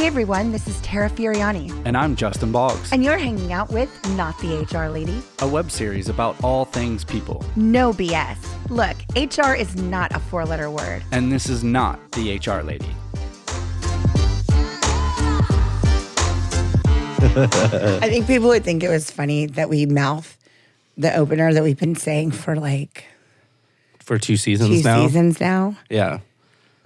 everyone, this is Tara Furiani. And I'm Justin Boggs. And you're hanging out with Not the HR Lady, a web series about all things people. No BS. Look, HR is not a four-letter word. And this is not the HR Lady. I think people would think it was funny that we mouth the opener that we've been saying for For two seasons now. Yeah.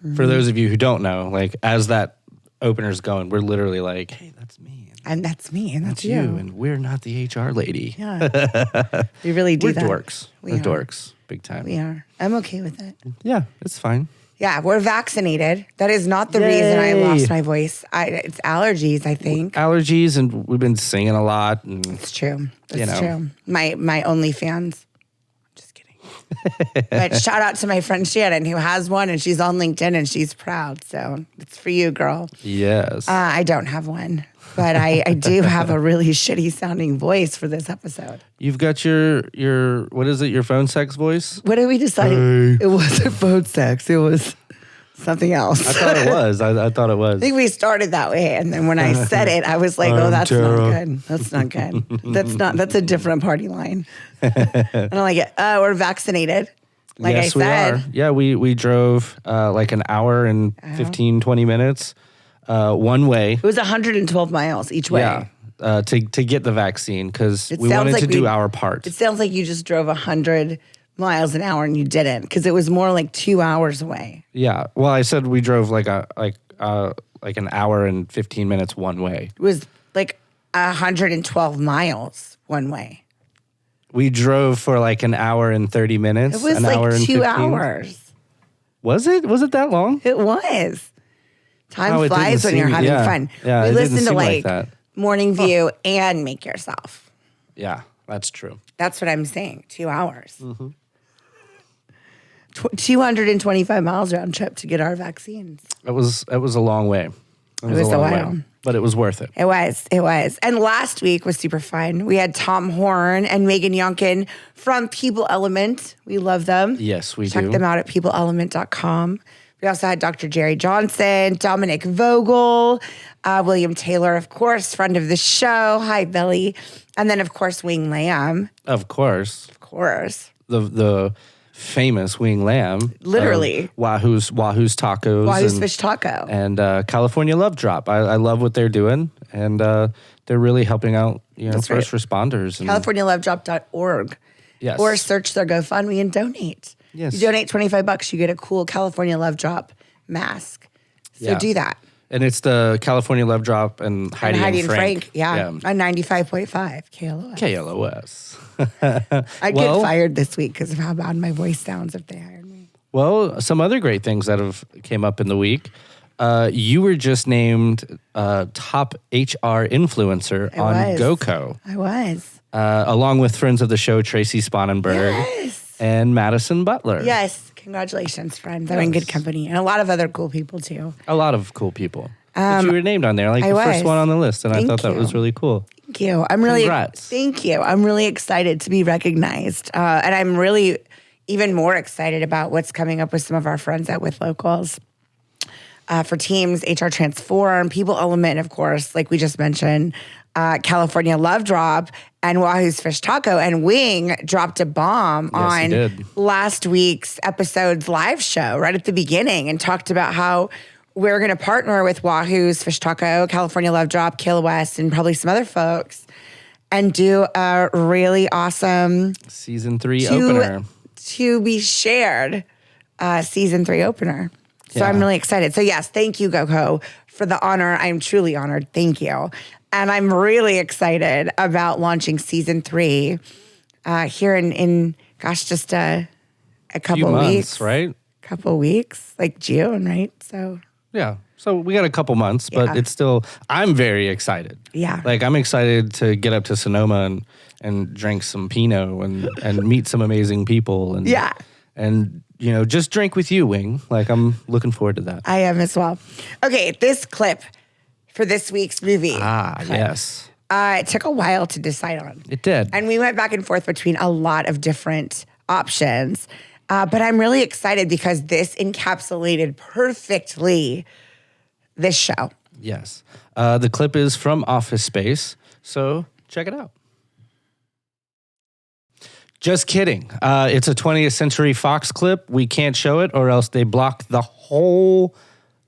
Mm-hmm. For those of you who don't know, as that opener's going, we're literally like, hey, that's me. And that's me. And that's you. And we're not the HR lady. Yeah. We really do that. We're dorks. We're dorks. Big time. We are. I'm okay with it. Yeah, it's fine. Yeah, we're vaccinated. That is not the reason I lost my voice. It's allergies, I think. Allergies, and we've been singing a lot. And, it's true. It's true. My OnlyFans. Just kidding. But shout out to my friend Shannon, who has one, and she's on LinkedIn, and she's proud. So it's for you, girl. Yes. I don't have one, but I do have a really shitty sounding voice for this episode. You've got your what is it? Your phone sex voice? What did we decide? Hey. It wasn't phone sex. It was something else. I thought it was. I thought it was. I think we started that way, and then when I said it, I was like, "Oh, that's not good. That's not good. That's a different party line." I don't like it. We're vaccinated. Like yes, I said. We are. Yeah, we drove an hour and 15, 20 minutes one way. It was 112 miles each way. Yeah. To get the vaccine because we wanted to do our part. It sounds like you just drove 100 miles an hour and you didn't because it was more like 2 hours away. Yeah. Well, I said we drove like an hour and 15 minutes one way. It was like 112 miles one way. We drove for like an hour and 30 minutes. It was an like hour and 2 15. hours. Was it? Was it that long? It was. Time flies when you're having fun. Yeah, we listened to like that. Morning View and Make Yourself. Yeah, that's true. That's what I'm saying. 2 hours. Mm-hmm. 225 miles round trip to get our vaccines. It was a long way. It was a while. But it was worth it. It was. And last week was super fun. We had Tom Horn and Megan Yonkin from People Element. We love them. Yes, we do. Check them out at peopleelement.com. We also had Dr. Jerry Johnson, Dominic Vogel, William Taylor, of course, friend of the show. Hi, Billy. And then, of course, Wing Lamb. Of course. The famous Wing Lamb. Literally. Wahoo's Tacos. Wahoo's Fish Taco. And California Love Drop. I love what they're doing. And they're really helping out first responders. And CaliforniaLoveDrop.org. Yes. Or search their GoFundMe and donate. Yes. You donate $25, you get a cool California Love Drop mask. So do that. And it's the California Love Drop and Heidi and Frank. Yeah. On 95.5 KLOS. KLOS. I'd get fired this week because of how bad my voice sounds if they hired me. Well, some other great things that have came up in the week. You were just named top HR influencer on GoCo. I was. Along with friends of the show, Tracy Spanenberg and Madison Butler. Yes. Congratulations, friends. I'm in good company. And a lot of other cool people, too. A lot of cool people. But you were named on there, like the first one on the list. And I thought that was really cool. Thank you. Congrats. Thank you. I'm really excited to be recognized. And I'm really even more excited about what's coming up with some of our friends at With Locals. For teams, HR Transform, People Element, of course, like we just mentioned, California Love Drop, and Wahoo's Fish Taco. And Wing dropped a bomb on last week's episode's live show right at the beginning and talked about how we're going to partner with Wahoo's Fish Taco, California Love Drop, KLOS, and probably some other folks and do a really awesome Season 3 opener. To be shared Season 3 opener. So I'm really excited. So yes, thank you, GoCo, for the honor. I'm truly honored. Thank you. And I'm really excited about launching Season 3 here in just a couple of weeks. Right? Couple weeks, like June, right? So yeah. So we got a couple months, but it's still, I'm very excited. Yeah. I'm excited to get up to Sonoma and drink some Pinot and meet some amazing people. And And, just drink with you, Wing. I'm looking forward to that. I am as well. Okay, this clip for this week's movie. Yes. It took a while to decide on. It did. And we went back and forth between a lot of different options. But I'm really excited because this encapsulated perfectly this show. Yes. The clip is from Office Space, so check it out. Just kidding. It's a 20th Century Fox clip. We can't show it, or else they block the whole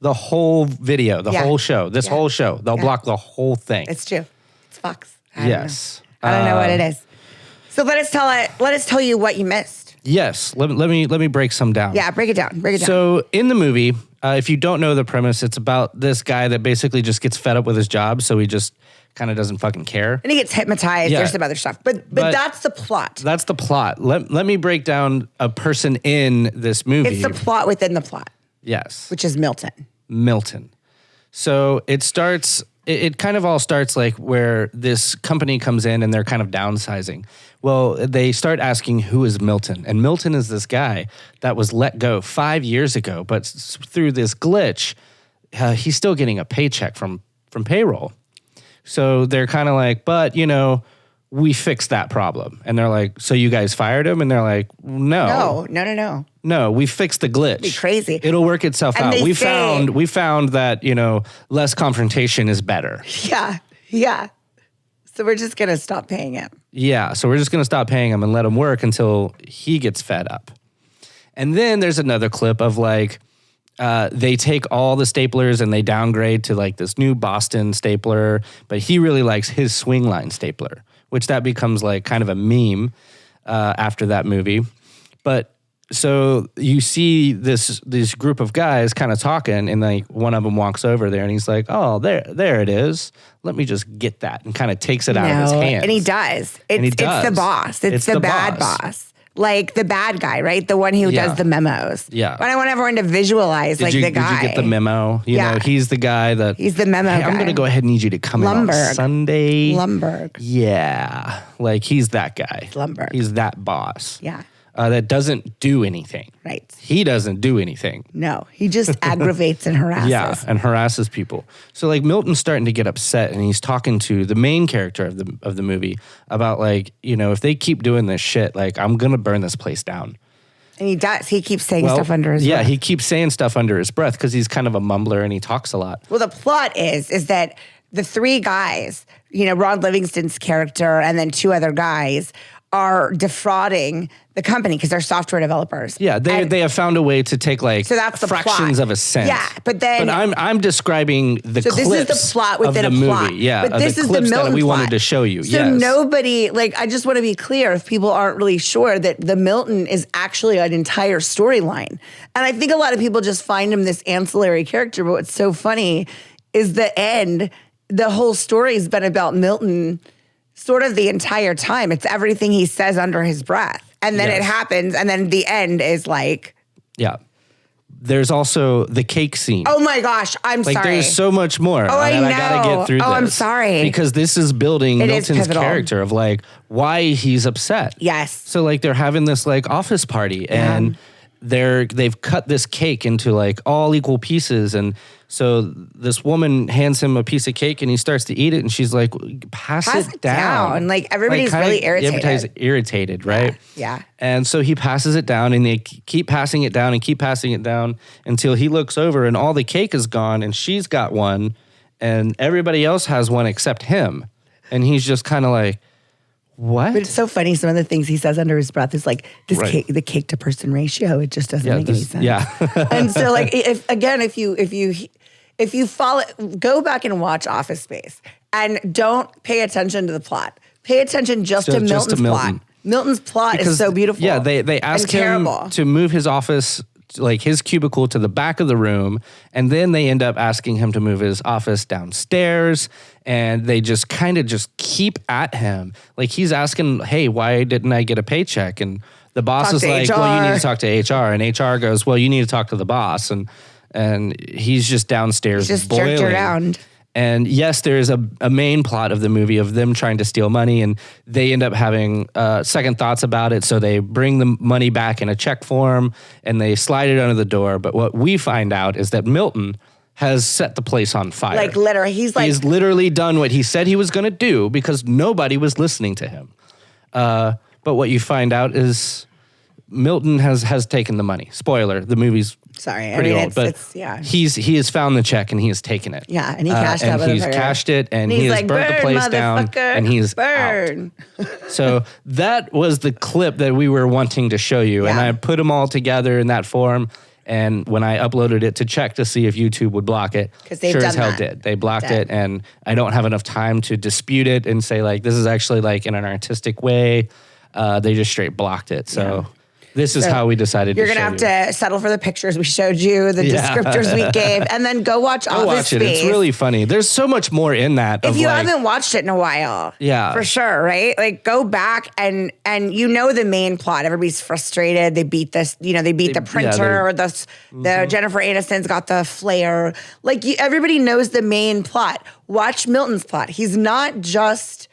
video, the whole show. This whole show, they'll block the whole thing. It's true. It's Fox. I don't know what it is. So let us tell you what you missed. Yes. Let me break some down. Yeah, break it down. So in the movie, if you don't know the premise, it's about this guy that basically just gets fed up with his job, so he just kind of doesn't fucking care. And he gets hypnotized. Yeah. There's some other stuff. But that's the plot. That's the plot. Let me break down a person in this movie. It's the plot within the plot. Yes. Which is Milton. So it kind of all starts like where this company comes in and they're kind of downsizing. Well, they start asking, who is Milton? And Milton is this guy that was let go 5 years ago, but through this glitch, he's still getting a paycheck from payroll. So they're kind of like, but, we fixed that problem. And they're like, so you guys fired him? And they're like, no. No, we fixed the glitch. Be crazy. It'll work itself out. We found that, less confrontation is better. Yeah. So we're just going to stop paying him. Yeah, so we're just going to stop paying him and let him work until he gets fed up. And then there's another clip of like, they take all the staplers and they downgrade to like this new Boston stapler, but he really likes his Swingline stapler, which that becomes like kind of a meme after that movie. But so you see this group of guys kind of talking, and like one of them walks over there and he's like, "Oh, there it is. Let me just get that," and kind of takes it out of his hands. And he does. It's the boss. It's the bad boss. Like the bad guy, right? The one who does the memos. Yeah. But I want everyone to visualize the guy. Did you get the memo? You know, he's the guy that... He's the memo guy. I'm going to go ahead and need you to come in on Sunday. Lumberg. Yeah. Like he's that guy. Lumberg. He's that boss. Yeah. That doesn't do anything. Right. He doesn't do anything. No, he just aggravates and harasses. Yeah, and harasses people. So like Milton's starting to get upset, and he's talking to the main character of the movie about like, if they keep doing this shit, like I'm gonna burn this place down. And he does. He keeps saying stuff under his breath. Yeah, he keeps saying stuff under his breath because he's kind of a mumbler and he talks a lot. Well, the plot is that the three guys, Ron Livingston's character and then two other guys, are defrauding the company because they're software developers. Yeah, they have found a way to take like that's the fractions plot. Of a cent. Yeah, but I'm describing the clips this is the plot within of the a plot. movie. Yeah, but this is the Milton that we plot. wanted to show you. So nobody, I just want to be clear if people aren't really sure that the Milton is actually an entire storyline. And I think a lot of people just find him this ancillary character, but what's so funny is the end, the whole story's been about Milton sort of the entire time. It's everything he says under his breath. And then it happens, and then the end is like... Yeah. There's also the cake scene. Oh my gosh, I'm sorry. There's so much more. Oh, I know. I gotta get through this. I'm sorry. Because this is building Milton's character of like why he's upset. Yes. So like they're having this like office party and they've cut this cake into like all equal pieces, and so this woman hands him a piece of cake and he starts to eat it, and she's like, pass it down. Like everybody's really irritated. Everybody's irritated, right? Yeah. And so he passes it down, and they keep passing it down and keep passing it down until he looks over and all the cake is gone, and she's got one and everybody else has one except him. And he's just kind of like, what? But it's so funny. Some of the things he says under his breath is like the cake to person ratio. It just doesn't make any sense. Yeah. And so like, if you follow, go back and watch Office Space and don't pay attention to the plot. Pay attention just to Milton's plot. Milton's plot is so beautiful. Yeah. They ask him to move his office, like his cubicle, to the back of the room, and then they end up asking him to move his office downstairs, and they just kind of just keep at him. Like he's asking, hey, why didn't I get a paycheck? And the boss is like, well, you need to talk to HR. And HR goes, well, you need to talk to the boss. And he's just downstairs just boiling. jerked around. And yes, there is a main plot of the movie of them trying to steal money, and they end up having second thoughts about it. So they bring the money back in a check form and they slide it under the door. But what we find out is that Milton has set the place on fire. Like literally, he's literally done what he said he was going to do because nobody was listening to him. But what you find out is Milton has taken the money. Spoiler: the movie's Sorry, pretty old, but yeah. he has found the check and he has taken it. Yeah, and he cashed out. and he's cashed it, and he he's has like, burnt the "Burn, place down, motherfucker, and he's burn." out. So that was the clip that we were wanting to show you, and Yeah. I put them all together in that form. And when I uploaded it to check to see if YouTube would block it, 'Cause they've sure as done hell that. did. They blocked Did. it, and I don't have enough time to dispute it and say like this is actually like in an artistic way. They just straight blocked it. So this is how we decided. You're to gonna show have to settle for the pictures we showed you, the descriptors we gave, and then go watch Go Office watch it. It's Space. really funny. There's so much more in that. If of you like, haven't watched it in a while, Yeah. for sure, right? Like go back and you know the main plot. Everybody's frustrated. They beat this, they beat the printer, or the Jennifer Aniston's got the flare. Like everybody knows the main plot. Watch Milton's plot. He's not just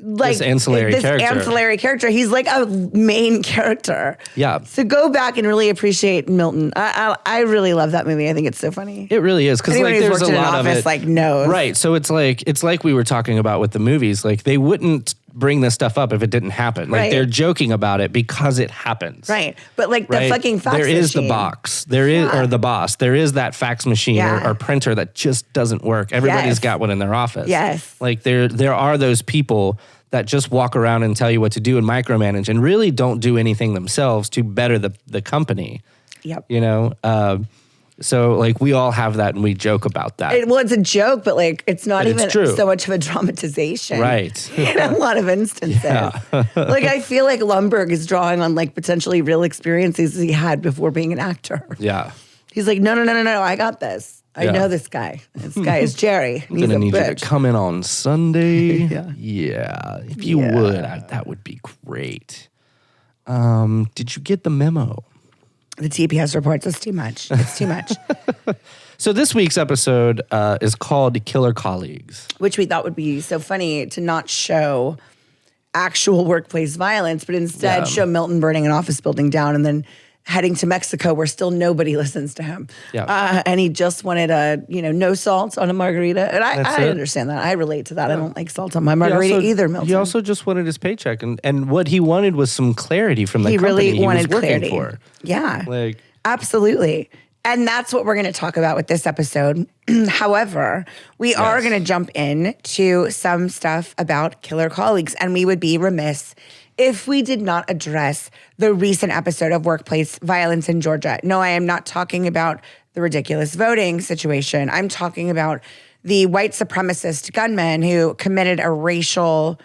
like This ancillary character. He's like a main character. Yeah. So go back and really appreciate Milton. I really love that movie. I think it's so funny. It really is because Anyone like who's there's worked a in an lot of office, it. like, knows. Right. So it's like we were talking about with the movies. Like they wouldn't bring this stuff up if it didn't happen. Like Right. they're joking about it because it happens. Right. But like the Right? fucking fax There is the machine. box. There is or the boss. There is that fax machine Yeah. or printer that just doesn't work. Everybody's Yes. got one in their office. Yes. Like there are those people that just walk around and tell you what to do and micromanage and really don't do anything themselves to better the company. Yep. You know? So like we all have that and we joke about that. It's a joke, but like it's not But it's even true. so much of a dramatization. Right. In a lot of instances. Like I feel like Lumberg is drawing on like potentially real experiences he had before being an actor. Yeah. He's like, no, I got this. I Yeah. know this guy. This guy is Jerry. I'm He's gonna a need you bitch. to come in on Sunday. Yeah. If you would, that would be great. Did you get the memo? The TPS reports. It's too much. It's too much. So this week's episode is called Killer Colleagues. Which we thought would be so funny to not show actual workplace violence, but instead Yeah. show Milton burning an office building down and then heading to Mexico where still nobody listens to him. Yeah. And he just wanted no salt on a margarita. And That's I it. understand that. I relate to that. I don't like salt on my margarita either, Milton. He also just wanted his paycheck, and what he wanted was some clarity from the He company really he wanted was working clarity. for. Yeah. Like, Absolutely. And that's what we're going to talk about with this episode. However, we are going to jump in to some stuff about Killer Colleagues, and we would be remiss if we did not address the recent episode of workplace violence in Georgia. No, I am not talking about the ridiculous voting situation. I'm talking about the white supremacist gunman who committed a racial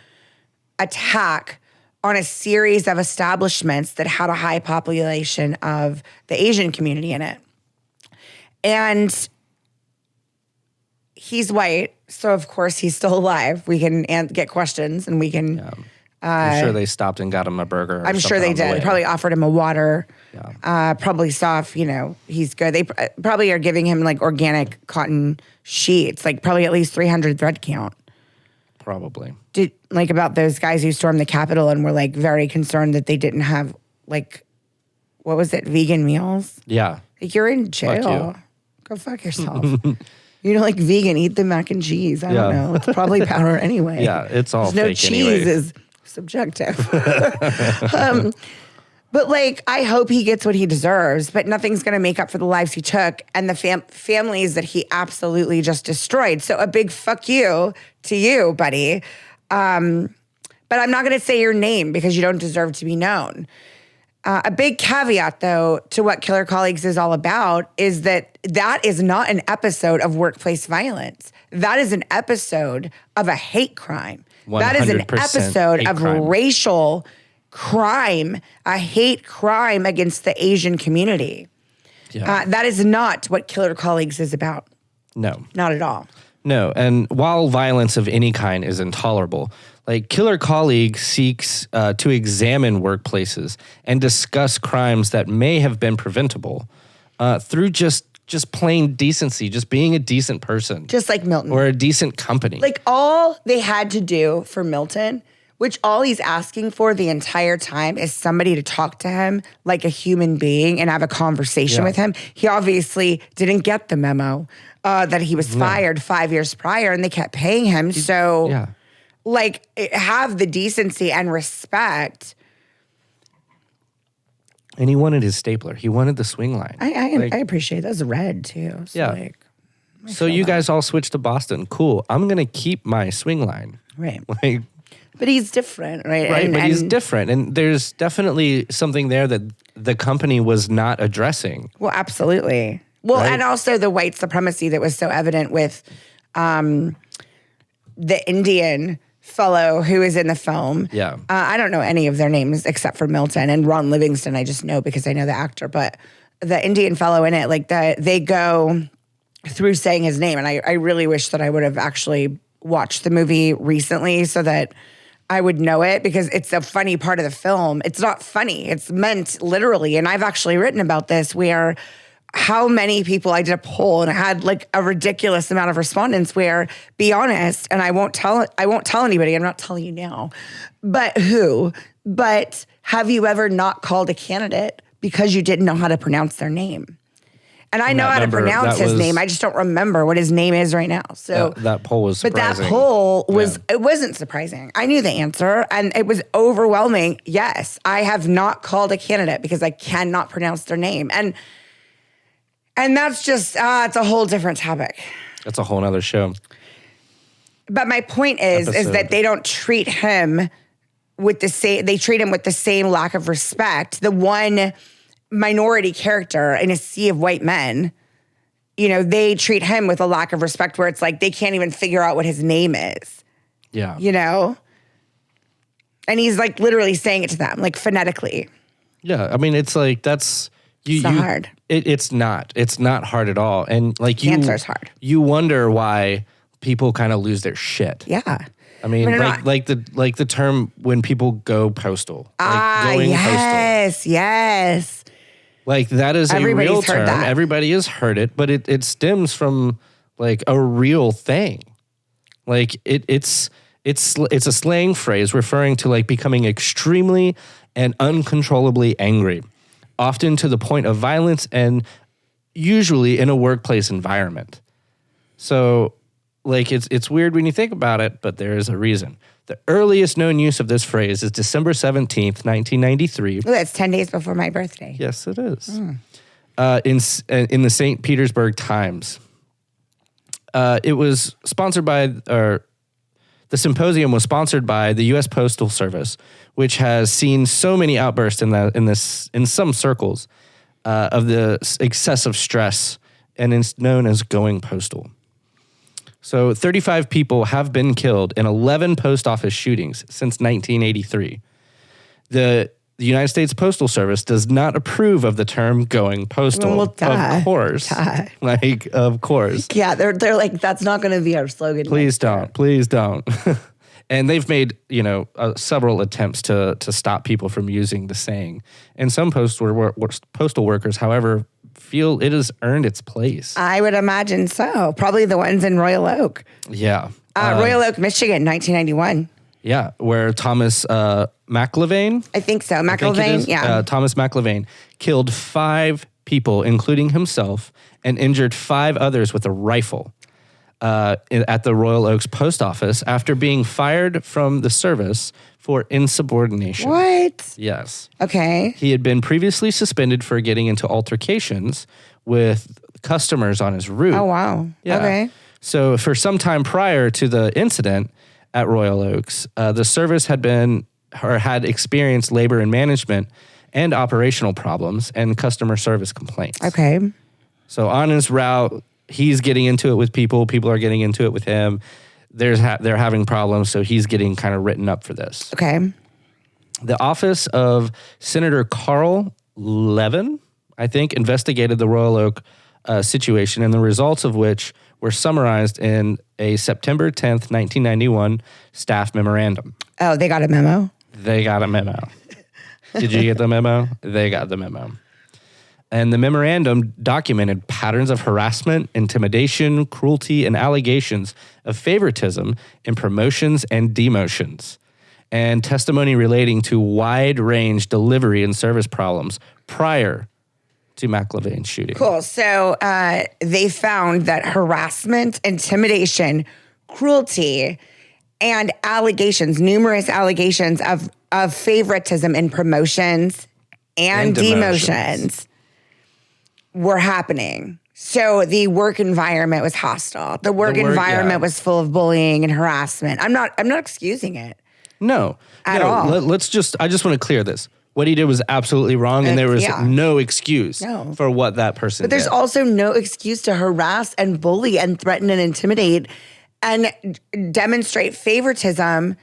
attack on a series of establishments that had a high population of the Asian community in it. And he's white, so of course he's still alive. We can get questions and we can... I'm sure they stopped and got him a burger. Or I'm sure they something on the did. way. Probably offered him a water. Probably saw if, he's good. They probably are giving him like organic cotton sheets, like probably at least 300 thread count. Probably. Like about those guys who stormed the Capitol and were like very concerned that they didn't have like, what was it, vegan meals? Yeah. Like you're in jail. you. Go fuck yourself. You don't like vegan, eat the mac and cheese. I don't Yeah. know. It's probably powder anyway. Yeah, it's all No fake cheese anyway. is subjective. But like, I hope he gets what he deserves, but nothing's going to make up for the lives he took and the families that he absolutely just destroyed. So a big fuck you to you, buddy. But I'm not going to say your name because you don't deserve to be known. A big caveat, though, to what Killer Colleagues is all about is that is not an episode of workplace violence. That is an episode of a hate crime. That is an 100% episode hate of crime. racial crime, a hate crime against the Asian community. Yeah. That is not what Killer Colleagues is about. No. Not at all. No, and while violence of any kind is intolerable, like Killer Colleague seeks to examine workplaces and discuss crimes that may have been preventable through just plain decency, just being a decent person, Just like Milton. or a decent company. Like all they had to do for Milton, which all he's asking for the entire time is somebody to talk to him like a human being and have a conversation Yeah. with him. He obviously didn't get the memo that he was fired 5 years prior and they kept paying him. So yeah. like have the decency and respect And he wanted his stapler. He wanted the swing line. I appreciate that. It's red too. So Yeah. Like, So you guys all switched to Boston. Cool. I'm going to keep my swing line. right. Like, But he's different, right? right, but he's and- different. And there's definitely something there that the company was not addressing. Well, absolutely. Well, Right? and also the white supremacy that was so evident with the Indian fellow who is in the film. Yeah. I don't know any of their names except for Milton and Ron Livingston. I just know because I know the actor. But the Indian fellow in it, like they go through saying his name. And I really wish that I would have actually watched the movie recently so that I would know it, because it's a funny part of the film. It's not funny. It's meant literally. And I've actually written about this where how many people, I did a poll and I had like a ridiculous amount of respondents where, be honest, and I won't tell anybody, I'm not telling you now, but have you ever not called a candidate because you didn't know how to pronounce their name? And I know how to pronounce his name. I just don't remember what his name is right now. So That poll was surprising. But that poll it wasn't surprising. I knew the answer and it was overwhelming. Yes, I have not called a candidate because I cannot pronounce their name. And that's just, it's a whole different topic. That's a whole nother show. But my point is that they don't treat him with the same, they treat him with the same lack of respect. The one minority character in a sea of white men, you know, they treat him with a lack of respect where it's like they can't even figure out what his name is, Yeah. you know? And he's like literally saying it to them, like phonetically. Yeah. I mean, it's like It's not hard. It's not. It's not hard at all. And like Cancer's hard. You wonder why people kind of lose their shit. Yeah. I mean, they're like the term when people go postal. Like going postal. Yes. Like that is Everybody's a real heard term. that. Everybody has heard it, but it stems from like a real thing. Like it's a slang phrase referring to like becoming extremely and uncontrollably angry, often to the point of violence and usually in a workplace environment. So like it's weird when you think about it, but there is a reason. The earliest known use of this phrase is December 17th, 1993. Ooh, that's 10 days before my birthday. Yes, it is. In the St. Petersburg Times. It was sponsored by, or the symposium was sponsored by the U.S. Postal Service, which has seen so many outbursts in some circles of the excessive stress, and it's known as going postal. So 35 people have been killed in 11 post office shootings since 1983. The United States Postal Service does not approve of the term going postal. Well, of course. Like, of course. Yeah, they're like, that's not going to be our slogan. Please don't. Please don't. And they've made, several attempts to stop people from using the saying. And some postal workers, however, feel it has earned its place. I would imagine so. Probably the ones in Royal Oak. Yeah. Royal Oak, Michigan, 1991. Yeah, where Thomas McLevain, I think so. I think it McIlvain, is, yeah. Thomas McLevain killed 5 people, including himself, and injured 5 others with a rifle at the Royal Oaks post office after being fired from the service for insubordination. What? Yes. Okay. He had been previously suspended for getting into altercations with customers on his route. Oh, wow. Yeah. Okay. So for some time prior to the incident at Royal Oaks, the service had experienced labor and management and operational problems and customer service complaints. Okay. So on his route, he's getting into it with people. People are getting into it with him. They're having problems, so he's getting kind of written up for this. Okay. The office of Senator Carl Levin, I think, investigated the Royal Oak situation, and the results of which were summarized in a September 10th, 1991 staff memorandum. Oh, they got a memo? They got a memo. Did you get the memo? They got the memo. And the memorandum documented patterns of harassment, intimidation, cruelty, and allegations of favoritism in promotions and demotions, and testimony relating to wide-range delivery and service problems prior to McLevain's shooting. Cool. So they found that harassment, intimidation, cruelty, and numerous allegations of favoritism in promotions and demotions were happening. So the work environment was hostile. The work environment was full of bullying and harassment. I'm not excusing it. No. At all. I just want to clear this. What he did was absolutely wrong, and there was no excuse for what that person did. But there's also no excuse to harass and bully and threaten and intimidate and demonstrate favoritism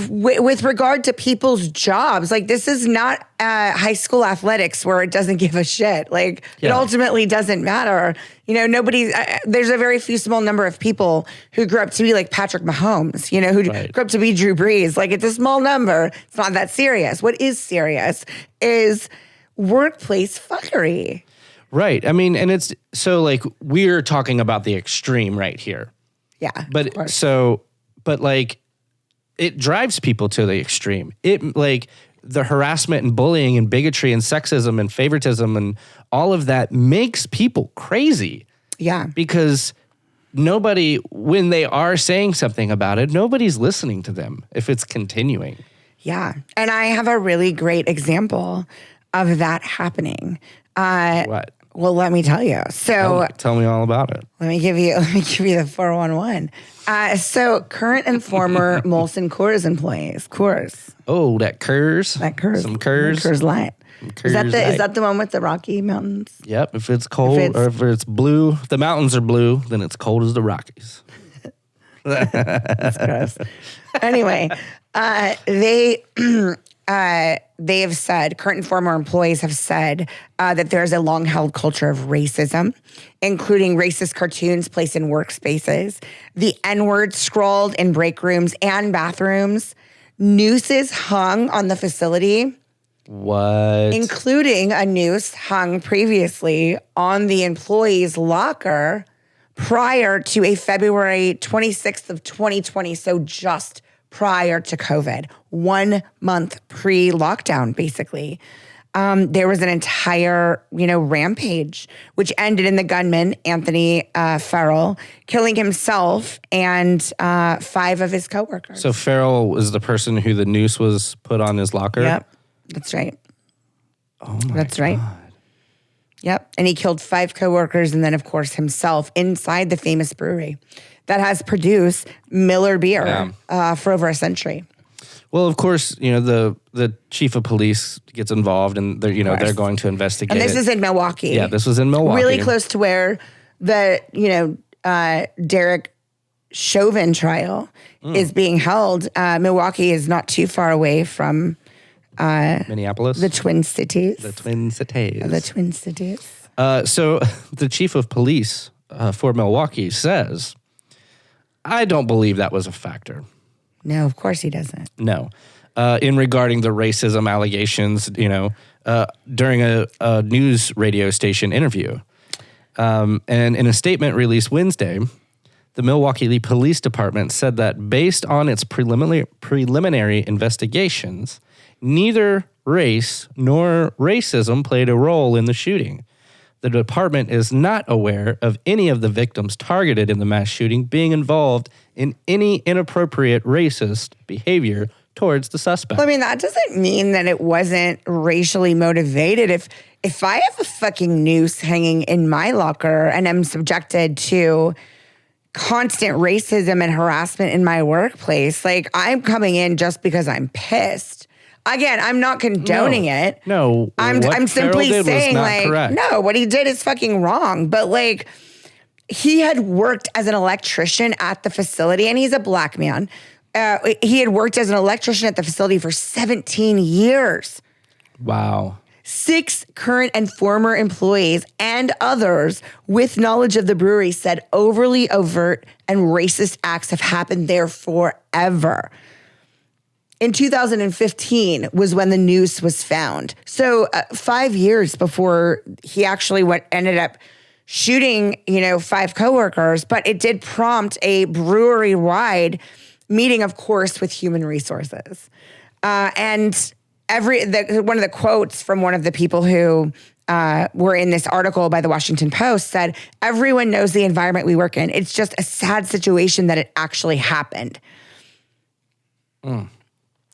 with regard to people's jobs. Like, this is not high school athletics where it doesn't give a shit. Like, it ultimately doesn't matter. You know, there's a very few small number of people who grew up to be like Patrick Mahomes, you know, who grew up to be Drew Brees. Like, it's a small number. It's not that serious. What is serious is workplace fuckery. Right. I mean, and it's so like we're talking about the extreme right here. Yeah. But like, it drives people to the extreme. It like the harassment and bullying and bigotry and sexism and favoritism and all of that makes people crazy. Yeah. Because nobody, when they are saying something about it, nobody's listening to them if it's continuing. Yeah. And I have a really great example of that happening. What? Well, let me tell you. So tell me all about it. Let me give you the 411. So current and former Molson Coors employees. Coors. Oh, that Coors. That Coors. Some Coors. Coors Light. Is Light. that the one with the Rocky Mountains? Yep. If it's cold or if it's blue, if the mountains are blue, then it's cold as the Rockies. That's gross. Anyway, they have said, current and former employees have said that there's a long-held culture of racism, including racist cartoons placed in workspaces, the N-word scrawled in break rooms and bathrooms, nooses hung on the facility. What? Including a noose hung previously on the employee's locker prior to a February 26th of 2020, so just prior to COVID, 1 month pre-lockdown, basically. There was an entire, rampage, which ended in the gunman, Anthony Farrell, killing himself and 5 of his coworkers. So Farrell was the person who the noose was put on his locker? Yep, that's right. Oh my That's right. God. Yep, and he killed 5 coworkers and then, of course, himself inside the famous brewery that has produced Miller beer for over a century. Well, of course, the chief of police gets involved, and they're going to investigate. And this is in Milwaukee. Yeah, this was in Milwaukee, really close to where the Derek Chauvin trial is being held. Milwaukee is not too far away from Minneapolis, the Twin Cities. The Twin Cities. The Twin Cities. So the chief of police for Milwaukee says, I don't believe that was a factor. No, of course he doesn't. No. In regarding the racism allegations, during a news radio station interview. And in a statement released Wednesday, the Milwaukee Police Department said that based on its preliminary investigations, neither race nor racism played a role in the shooting. The department is not aware of any of the victims targeted in the mass shooting being involved in any inappropriate racist behavior towards the suspect. Well, I mean, that doesn't mean that it wasn't racially motivated. If I have a fucking noose hanging in my locker and I'm subjected to constant racism and harassment in my workplace, like, I'm coming in just because I'm pissed. Again, I'm not condoning it. No, I'm simply saying, like, correct. No, what he did is fucking wrong. But, like, he had worked as an electrician at the facility, and he's a black man. He had worked as an electrician at the facility for 17 years. Wow. 6 current and former employees and others with knowledge of the brewery said overly overt and racist acts have happened there forever. In 2015 was when the noose was found. So 5 years before he actually ended up shooting, 5 coworkers, but it did prompt a brewery-wide meeting, of course, with human resources. And one of the quotes from one of the people who were in this article by the Washington Post said, "Everyone knows the environment we work in. It's just a sad situation that it actually happened."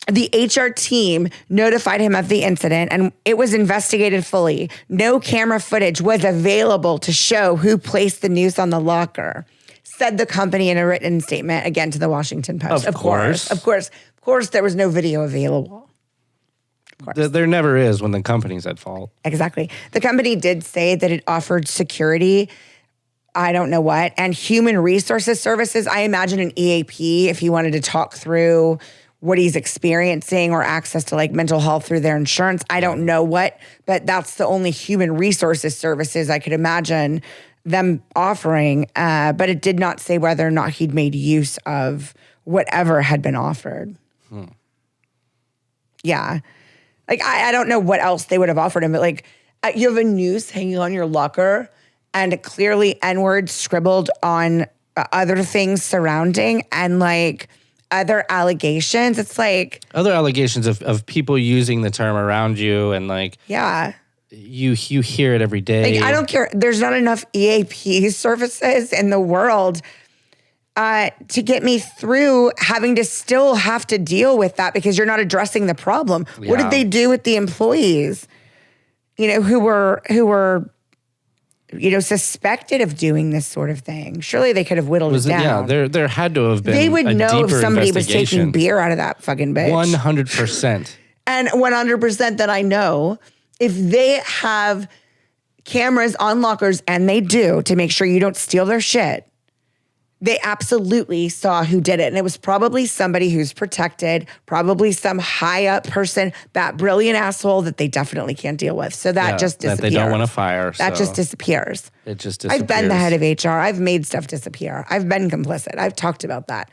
The HR team notified him of the incident and it was investigated fully. No camera footage was available to show who placed the noose on the locker, said the company in a written statement, again, to the Washington Post. Of course. Of course, there was no video available. There never is when the company's at fault. Exactly. The company did say that it offered security, I don't know what, and human resources services. I imagine an EAP, if you wanted to talk through what he's experiencing or access to like mental health through their insurance. I don't know what, but that's the only human resources services I could imagine them offering. But it did not say whether or not he'd made use of whatever had been offered. Yeah. Like, I don't know what else they would have offered him, but like, you have a noose hanging on your locker and clearly N-word scribbled on other things surrounding and like other allegations. It's like Other allegations of people using the term around you and like yeah. you hear it every day. Like, I don't care. There's not enough EAP services in the world to get me through having to still have to deal with that because you're not addressing the problem. What Yeah. did they do with the employees, who were suspected of doing this sort of thing? Surely they could have whittled it down. Yeah, there had to have been They would a know if deeper somebody was investigation. taking beer out of that fucking bitch. 100%. And 100% that I know, if they have cameras on lockers, and they do, to make sure you don't steal their shit, they absolutely saw who did it. And it was probably somebody who's protected, probably some high up person, that brilliant asshole that they definitely can't deal with. So that just that disappears. they don't want to fire. That so just disappears. it just disappears. I've been the head of HR. I've made stuff disappear. I've been complicit. I've talked about that.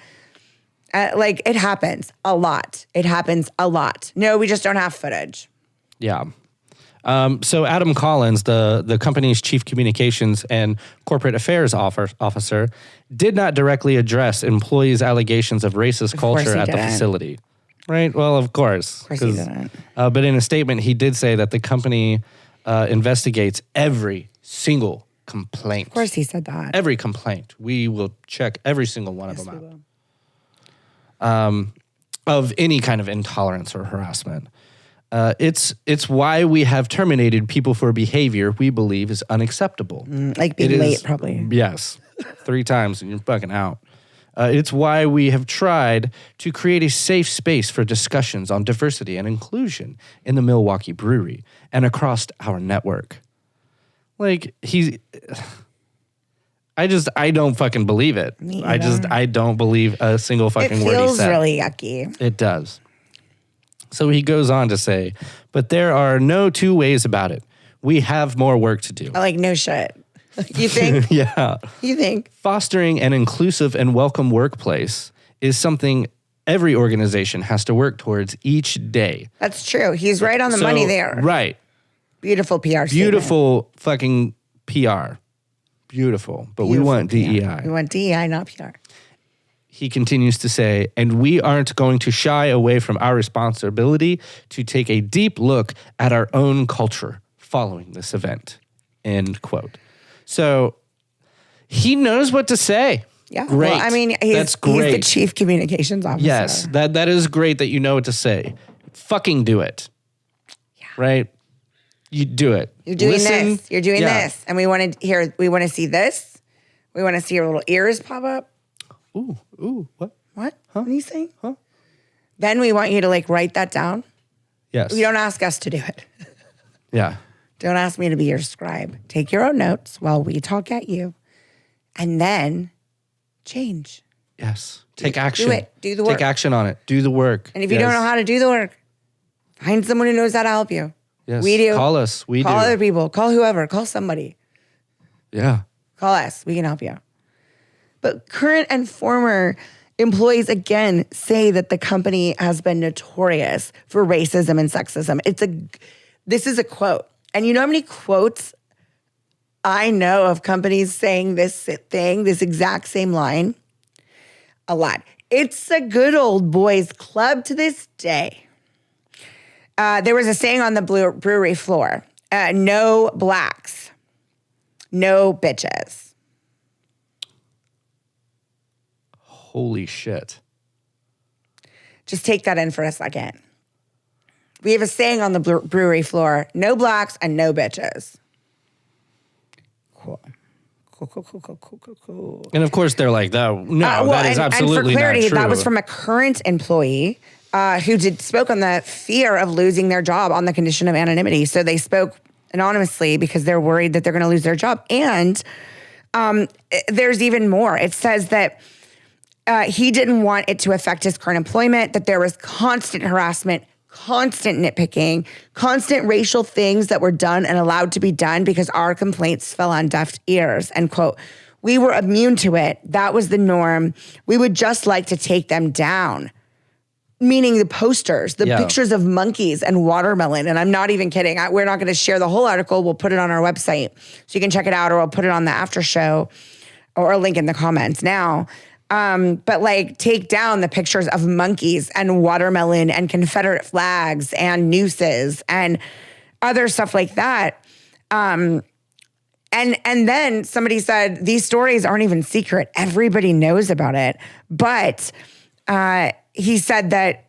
It happens a lot. It happens a lot. No, we just don't have footage. Yeah. So Adam Collins, the company's chief communications and corporate affairs officer, did not directly address employees' allegations of racist course culture he at the didn't. facility. Right? Well, of course. Of course he didn't. But in a statement, he did say that the company investigates every single complaint. Of course he said that. Every complaint. We will check every single one of them out. Of any kind of intolerance or harassment. It's why we have terminated people for behavior we believe is unacceptable. Like being It late, is- probably. Yes. 3 times and you're fucking out. It's why we have tried to create a safe space for discussions on diversity and inclusion in the Milwaukee Brewery and across our network. Like, I don't fucking believe it. Me either. I don't believe a single It fucking word he feels said. really yucky. It does. So he goes on to say, but there are no two ways about it. We have more work to do. Like, no shit. You think? Yeah. You think? Fostering an inclusive and welcome workplace is something every organization has to work towards each day. That's true. He's right on the money there. Right. Beautiful PR statement. Beautiful fucking PR. Beautiful. But we Beautiful want PR. DEI. We want DEI, not PR. He continues to say, and we aren't going to shy away from our responsibility to take a deep look at our own culture following this event. End quote. So he knows what to say. Yeah. Great. Well, I mean, That's he's the great. chief communications officer. Yes, that is great that you know what to say. Fucking do it. Yeah. Right? You do it. You're doing Listen. this. You're doing Yeah. this. And we want to hear, we want to see this. We want to see your little ears pop up. Ooh, what? What? What are you saying? Huh? Then we want you to write that down. Yes. You don't ask us to do it. Yeah. Don't ask me to be your scribe. Take your own notes while we talk at you. And then change. Yes. Take action. it. Do the work. Take action on it. Do the work. And if you don't know how to do the work, find someone who knows how to help you. Yes. We do. Call us. We Call do. other people. Call whoever. Call somebody. Yeah. Call us. We can help you. But current and former employees, again, say that the company has been notorious for racism and sexism. This is a quote. And you know how many quotes I know of companies saying this thing, this exact same line? A lot. It's a good old boys club to this day. There was a saying on the brewery floor, no blacks, no bitches. Holy shit. Just take that in for a second. We have a saying on the brewery floor, no blacks and no bitches. Cool. Cool. And of course, they're like, no, that is absolutely and for clarity, not true. that was from a current employee who spoke on the fear of losing their job on the condition of anonymity. So they spoke anonymously because they're worried that they're going to lose their job. And there's even more. It says that he didn't want it to affect his current employment, that there was constant harassment, constant nitpicking, constant racial things that were done and allowed to be done because our complaints fell on deaf ears, end quote. We were immune to it. That was the norm. We would just like to take them down. Meaning the posters, the pictures of monkeys and watermelon. And I'm not even kidding. We're not going to share the whole article. We'll put it on our website so you can check it out, or I'll put it on the after show or a link in the comments now. But like take down the pictures of monkeys and watermelon and Confederate flags and nooses and other stuff like that. And then somebody said, these stories aren't even secret. Everybody knows about it. But he said that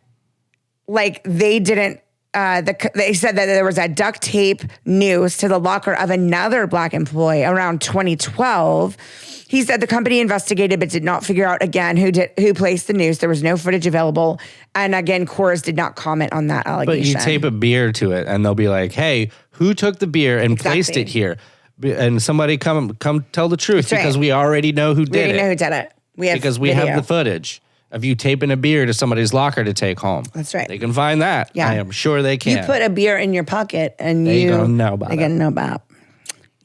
like they didn't, they said that there was a duct tape noose to the locker of another black employee around 2012. He said the company investigated but did not figure out again who placed the noose. There was no footage available. And again, Coors did not comment on that allegation. But you tape a beer to it and they'll be like, hey, who took the beer and placed it here? And somebody come tell the truth because we already know who did it. We already know who did it. We have because we have the footage of you taping a beer to somebody's locker to take home. That's right. They can find that. Yeah. I am sure they can. You put a beer in your pocket and they gonna know about They're going to know about.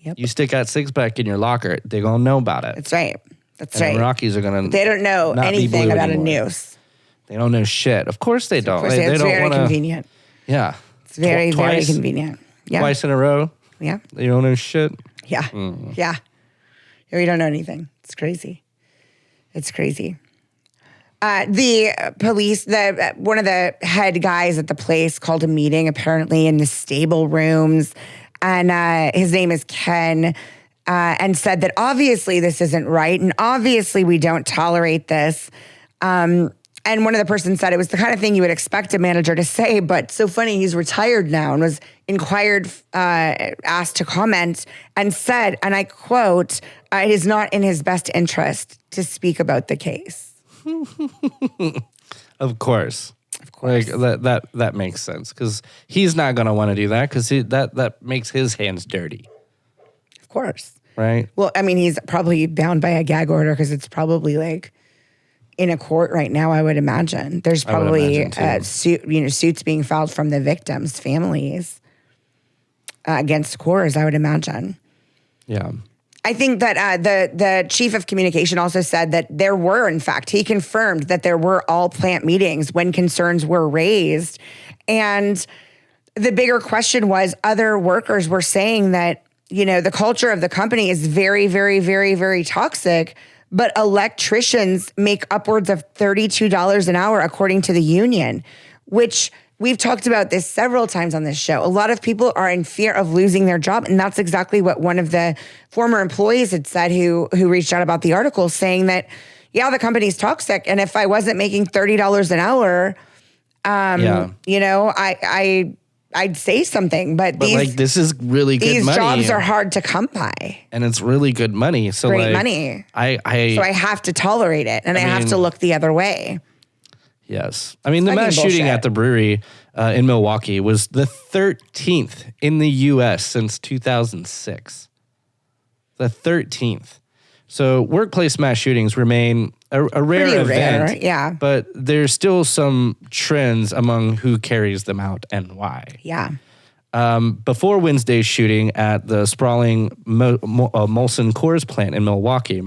Yep. You stick that six-pack in your locker, they're going to know about it. That's right. That's and right. Rockies are going to They don't know anything about anymore. A noose. They don't know shit. Of course they don't. Of course they it's don't very wanna, convenient. Yeah. It's very, very convenient. Yeah. Twice in a row. Yeah. They don't know shit. Yeah. Yeah. We don't know anything. It's crazy. It's crazy. The police, one of the head guys at the place called a meeting apparently in the stable rooms, and his name is Ken, and said that obviously this isn't right, and obviously we don't tolerate this. And one of the persons said it was the kind of thing you would expect a manager to say, but so funny, he's retired now and was asked to comment and said, and I quote, it is not in his best interest to speak about the case. Of course. Like that makes sense because he's not going to want to do that because that makes his hands dirty. Of course. Right? Well, I mean, he's probably bound by a gag order because it's probably like in a court right now, I would imagine. There's probably suits being filed from the victims' families against Coors, I would imagine. Yeah. I think that the chief of communication also said that there were, in fact, he confirmed that there were all plant meetings when concerns were raised. And the bigger question was other workers were saying that, you know, the culture of the company is very, very, very, very toxic, but electricians make upwards of $32 an hour according to the union, which we've talked about this several times on this show. A lot of people are in fear of losing their job. And that's exactly what one of the former employees had said who reached out about the article, saying that, yeah, the company's toxic. And if I wasn't making $30 an hour, you know, I'd say something. But these, like, this is really good these money. These jobs are hard to come by. And it's really good money. So great like, money. So I have to tolerate it. And I have to look the other way. Yes. I mean, the mass shooting at the brewery in Milwaukee was the 13th in the U.S. since 2006. The 13th. So workplace mass shootings remain a rare event. Rare, yeah. But there's still some trends among who carries them out and why. Yeah. Before Wednesday's shooting at the sprawling Molson Coors plant in Milwaukee,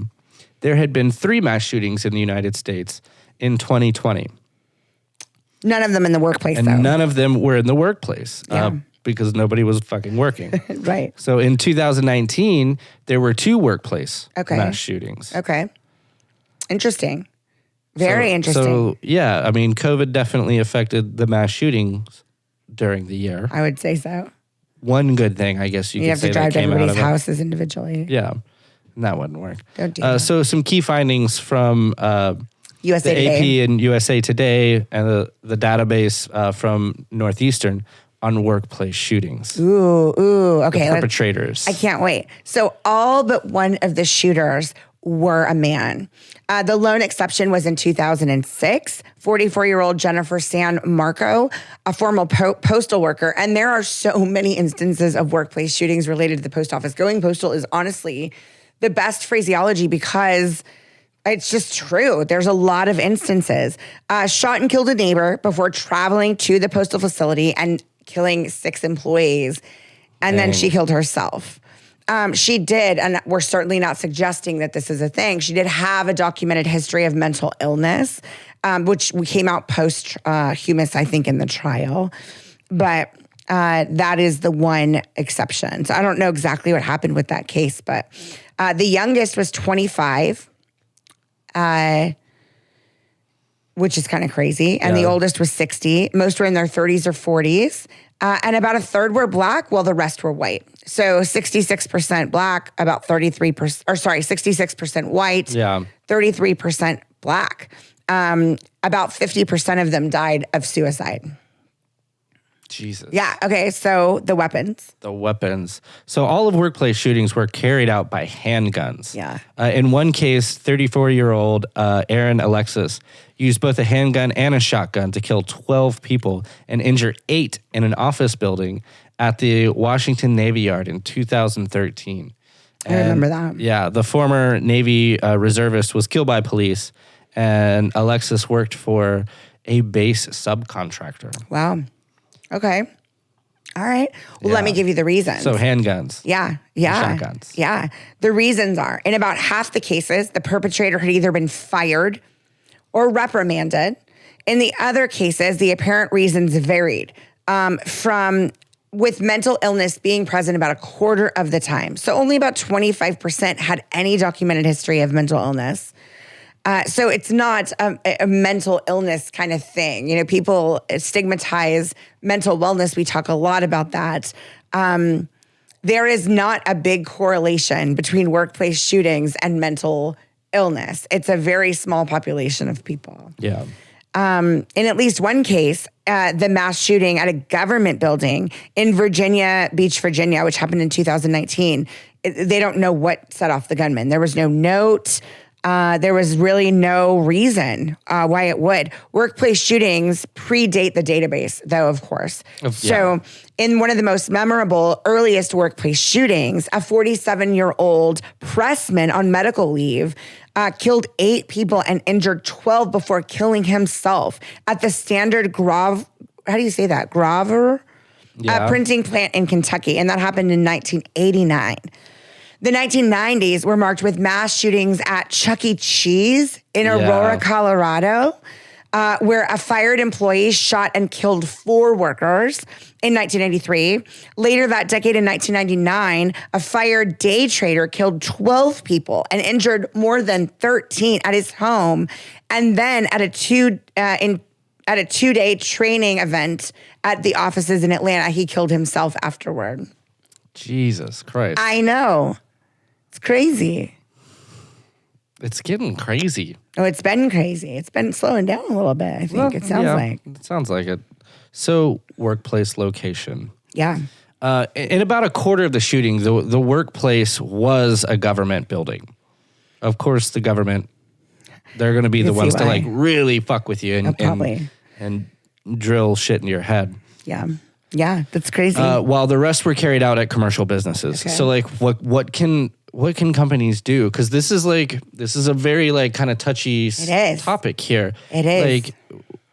there had been 3 mass shootings in the United States in 2020. None of them in the workplace, and though. None of them were in the workplace because nobody was fucking working. Right. So in 2019, there were 2 workplace mass shootings. Okay. Interesting. Very interesting. So, yeah, I mean, COVID definitely affected the mass shootings during the year. I would say so. One good thing, I guess you could say, have to drive that came everybody's out of houses individually. Yeah, and that wouldn't work. Don't do that. So some key findings from USA the Today. AP and USA Today and the database from Northeastern on workplace shootings. Ooh, okay. The perpetrators. I can't wait. So all but one of the shooters were a man. The lone exception was in 2006, 44-year-old Jennifer San Marco, a former postal worker. And there are so many instances of workplace shootings related to the post office. Going postal is honestly the best phraseology because it's just true. There's a lot of instances. Shot and killed a neighbor before traveling to the postal facility and killing 6 employees. And then she killed herself. She did, and we're certainly not suggesting that this is a thing. She did have a documented history of mental illness, which came out post-humus, I think, in the trial. But that is the one exception. So I don't know exactly what happened with that case, but the youngest was 25, which is kind of crazy. And the oldest was 60. Most were in their 30s or 40s. And about a third were black, while the rest were white. So 66% black, about 66% white, 33% black. About 50% of them died of suicide. Jesus. Yeah. Okay. So the weapons. The weapons. So all of workplace shootings were carried out by handguns. Yeah. In one case, 34-year-old Aaron Alexis used both a handgun and a shotgun to kill 12 people and injure 8 in an office building at the Washington Navy Yard in 2013. I remember that. Yeah. The former Navy reservist was killed by police, and Alexis worked for a base subcontractor. Wow. Okay. All right. Well, let me give you the reasons. So handguns. Yeah. Shotguns. Yeah. The reasons are, in about half the cases, the perpetrator had either been fired or reprimanded. In the other cases, the apparent reasons varied with mental illness being present about a quarter of the time. So only about 25% had any documented history of mental illness. So it's not a mental illness kind of thing. You know, people stigmatize mental wellness. We talk a lot about that. There is not a big correlation between workplace shootings and mental illness. It's a very small population of people. Yeah. In at least one case, the mass shooting at a government building in Virginia Beach, Virginia, which happened in 2019, they don't know what set off the gunman. There was no note. There was really no reason why it would. Workplace shootings predate the database, though, of course. So in one of the most memorable, earliest workplace shootings, a 47-year-old pressman on medical leave killed 8 people and injured 12 before killing himself at the Standard Grover printing plant in Kentucky. And that happened in 1989. The 1990s were marked with mass shootings at Chuck E. Cheese in Aurora, Colorado, where a fired employee shot and killed 4 workers in 1993. Later that decade, in 1999, a fired day trader killed 12 people and injured more than 13 at his home. And then at a 2-day training event at the offices in Atlanta, he killed himself afterward. Jesus Christ. I know. It's crazy. It's getting crazy. Oh, it's been crazy. It's been slowing down a little bit, I think. It sounds like. It sounds like it. So, workplace location. Yeah. In about a quarter of the shooting, the workplace was a government building. Of course, the government, they're going to be the ones to like really fuck with you and drill shit into your head. Yeah. Yeah, that's crazy. While the rest were carried out at commercial businesses. Okay. So like what can companies do? Because this is a very like kind of touchy topic here. It is. Like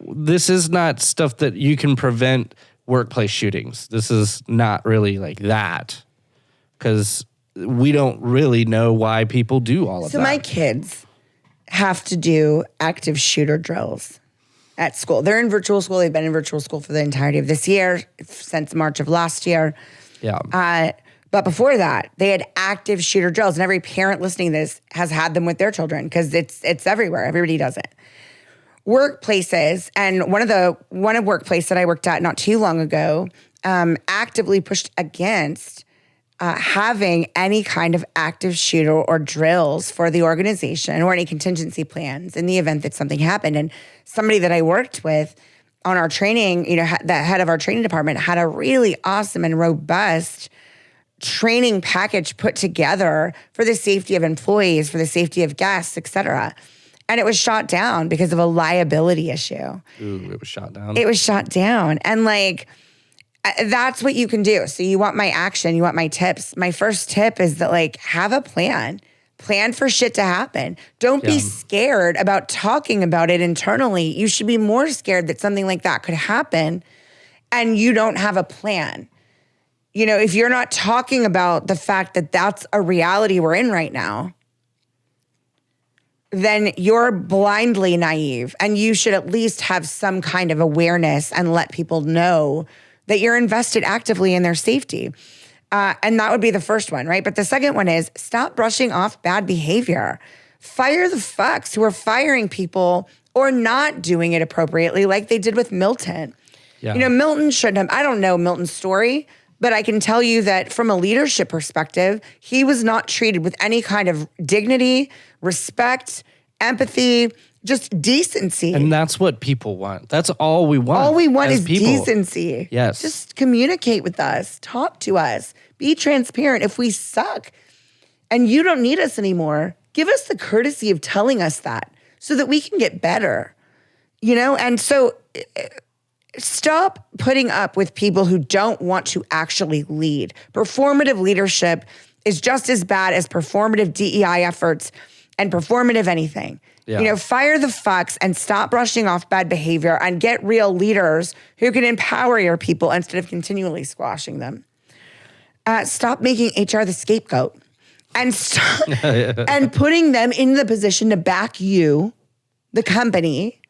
this is not stuff that you can prevent workplace shootings. This is not really like that. Because we don't really know why people do all of that. So my kids have to do active shooter drills at school. They're in virtual school. They've been in virtual school for the entirety of this year, since March of last year. Yeah. But before that, they had active shooter drills, and every parent listening to this has had them with their children because it's everywhere. Everybody does it. Workplaces, and one workplace that I worked at not too long ago, actively pushed against having any kind of active shooter or drills for the organization or any contingency plans in the event that something happened. And somebody that I worked with on our training, the head of our training department, had a really awesome and robust training package put together for the safety of employees, for the safety of guests, et cetera. And it was shot down because of a liability issue. Ooh, it was shot down. It was shot down. And that's what you can do. So you want my action, you want my tips. My first tip is that have a plan. Plan for shit to happen. Don't be scared about talking about it internally. You should be more scared that something like that could happen and you don't have a plan. If you're not talking about the fact that that's a reality we're in right now, then you're blindly naive, and you should at least have some kind of awareness and let people know that you're invested actively in their safety. And that would be the first one, right? But the second one is stop brushing off bad behavior. Fire the fucks who are firing people or not doing it appropriately like they did with Milton. Yeah. Milton shouldn't have, I don't know Milton's story, but I can tell you that from a leadership perspective, he was not treated with any kind of dignity, respect, empathy, just decency. And that's what people want. That's all we want. All we want as is people. decency. Yes. Just communicate with us. Talk to us. Be transparent. If we suck and you don't need us anymore, give us the courtesy of telling us that so that we can get better. And so stop putting up with people who don't want to actually lead. Performative leadership is just as bad as performative DEI efforts and performative anything. Yeah. Fire the fucks and stop brushing off bad behavior and get real leaders who can empower your people instead of continually squashing them. Stop making HR the scapegoat and stop and putting them in the position to back you, the company,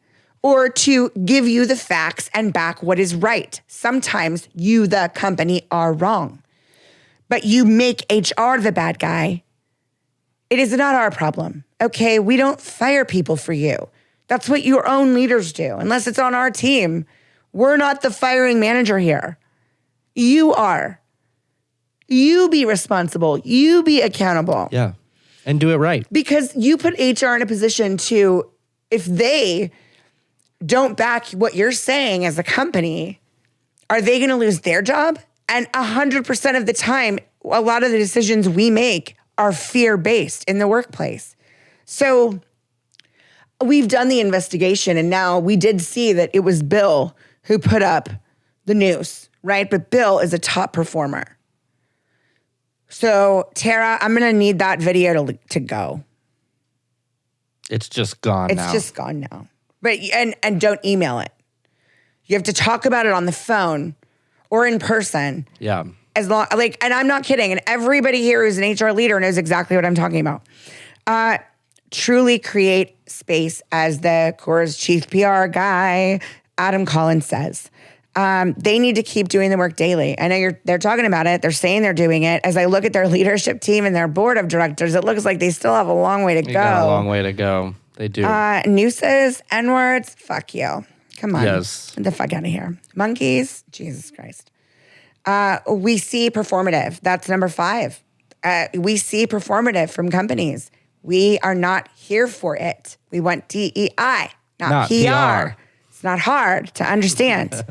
or to give you the facts and back what is right. Sometimes you, the company, are wrong, but you make HR the bad guy. It is not our problem, okay? We don't fire people for you. That's what your own leaders do, unless it's on our team. We're not the firing manager here. You are. You be responsible. You be accountable. Yeah. And do it right. Because you put HR in a position to, if they don't back what you're saying as a company, are they going to lose their job? And 100% of the time, a lot of the decisions we make are fear-based in the workplace. So we've done the investigation, and now we did see that it was Bill who put up the news, right? But Bill is a top performer. So Tara, I'm going to need that video to go. It's just gone now. It's just gone now. But and don't email it. You have to talk about it on the phone or in person. Yeah. As long and I'm not kidding. And everybody here who's an HR leader knows exactly what I'm talking about. Truly create space, as the Corps' chief PR guy, Adam Collins, says. They need to keep doing the work daily. I know they're talking about it. They're saying they're doing it. As I look at their leadership team and their board of directors, it looks like they still have a long way to go. Got a long way to go. They do. Nooses, N-words, fuck you. Come on. Yes. Get the fuck out of here. Monkeys, Jesus Christ. We see performative. That's number 5. We see performative from companies. We are not here for it. We want DEI, not PR. It's not hard to understand.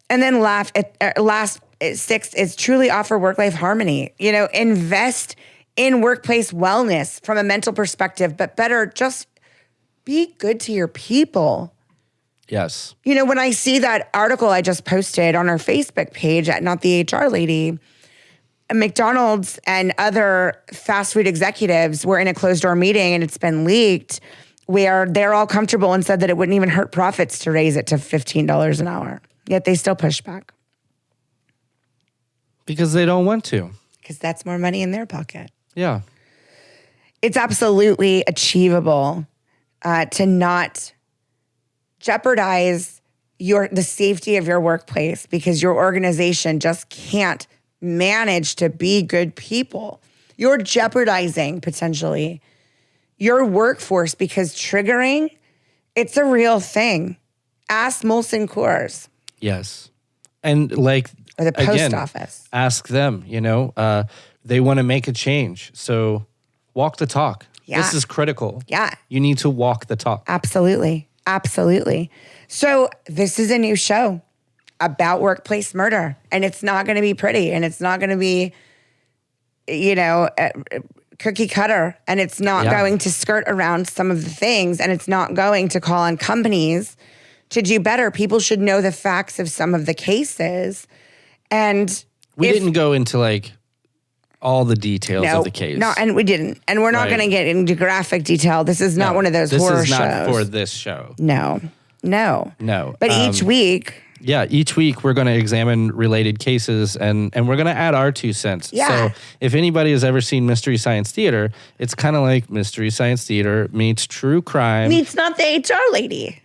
And then last 6 is truly offer work-life harmony. Invest in workplace wellness from a mental perspective, but better just be good to your people. Yes. When I see that article I just posted on our Facebook page at Not the HR Lady, McDonald's and other fast food executives were in a closed door meeting, and it's been leaked, where they're all comfortable and said that it wouldn't even hurt profits to raise it to $15 an hour. Yet they still push back. Because they don't want to. Because that's more money in their pocket. Yeah. It's absolutely achievable to not jeopardize the safety of your workplace because your organization just can't manage to be good people. You're jeopardizing potentially your workforce because triggering, it's a real thing. Ask Molson Coors. Yes. And or the post again, office. ask them, they want to make a change. So walk the talk. Yeah. This is critical. Yeah. You need to walk the talk. Absolutely. Absolutely. So this is a new show about workplace murder, and it's not going to be pretty, and it's not going to be, cookie cutter, and it's not going to skirt around some of the things, and it's not going to call on companies to do better. People should know the facts of some of the cases. And We didn't go into like all the details no, of the case. No, and we didn't. And we're not Right. going to get into graphic detail. This is not one of those horror shows. This is not for this show. No. No. But each week, each week we're going to examine related cases and we're going to add our 2 cents. Yeah. So if anybody has ever seen Mystery Science Theater, it's kind of like Mystery Science Theater meets true crime. meets not the HR lady.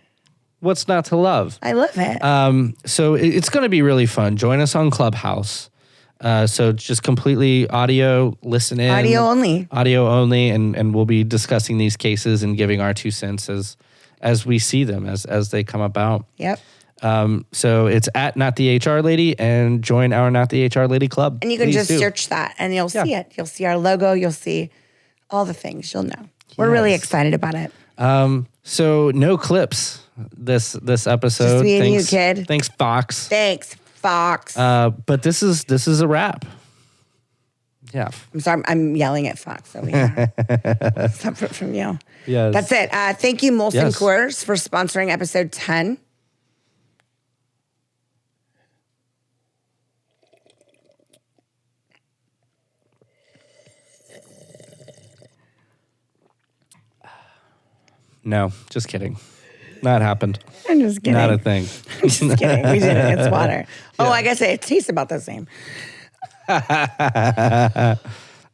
What's not to love? I love it. So it's going to be really fun. Join us on Clubhouse. So just completely audio, listen in. Audio only. And we'll be discussing these cases and giving our 2 cents as we see them, as they come about. Yep. So it's at Not the HR Lady, and join our Not the HR Lady club. And you can Please just do. search that and you'll see it. You'll see our logo. You'll see all the things. You'll know. We're really excited about it. So no clips this episode. Just me and you, Thanks, kid. Thanks, Fox. Thanks, Fox. But this is a wrap. Yeah. I'm sorry. I'm yelling at Fox over here. Separate from you. Yes. That's it. Thank you, Molson Yes. Coors, for sponsoring episode 10. No, just kidding. Not happened. I'm just kidding. Not a thing. I'm just kidding. We did it. It's water. Oh, I guess it tastes about the same. That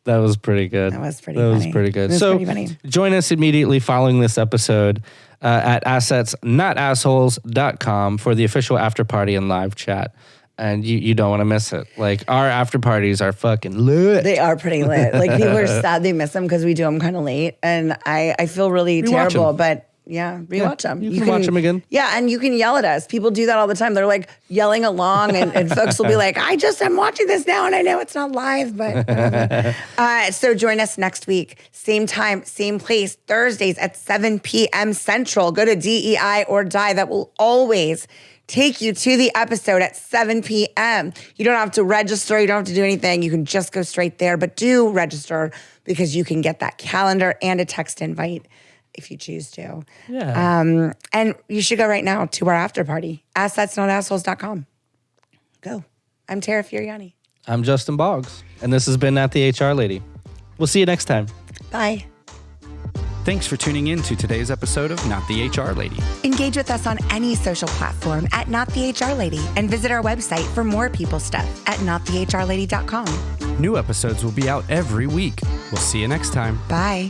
was pretty good. That was pretty That was funny. pretty good. It was So pretty funny. join us immediately following this episode at assetsnotassholes.com for the official after party and live chat. And you don't want to miss it. Like, our after parties are fucking lit. They are pretty lit. Like, people are sad they miss them because we do them kind of late. And I feel really Rewatch terrible. 'em. But yeah, rewatch them. you can watch 'em again. Yeah, and you can yell at us. People do that all the time. They're like yelling along, and folks will be like, I just am watching this now, and I know it's not live, but whatever. So join us next week. Same time, same place, Thursdays at 7 p.m. Central. Go to DEI or Die. That will always take you to the episode at 7 p.m. You don't have to register. You don't have to do anything. You can just go straight there, but do register because you can get that calendar and a text invite if you choose to. Yeah. And you should go right now to our after party, assetsnotassholes.com. Go. I'm Tara Furiani. I'm Justin Boggs, and this has been Not the HR Lady. We'll see you next time. Bye. Thanks for tuning in to today's episode of Not the HR Lady. Engage with us on any social platform at Not the HR Lady and visit our website for more people stuff at notthehrlady.com. New episodes will be out every week. We'll see you next time. Bye.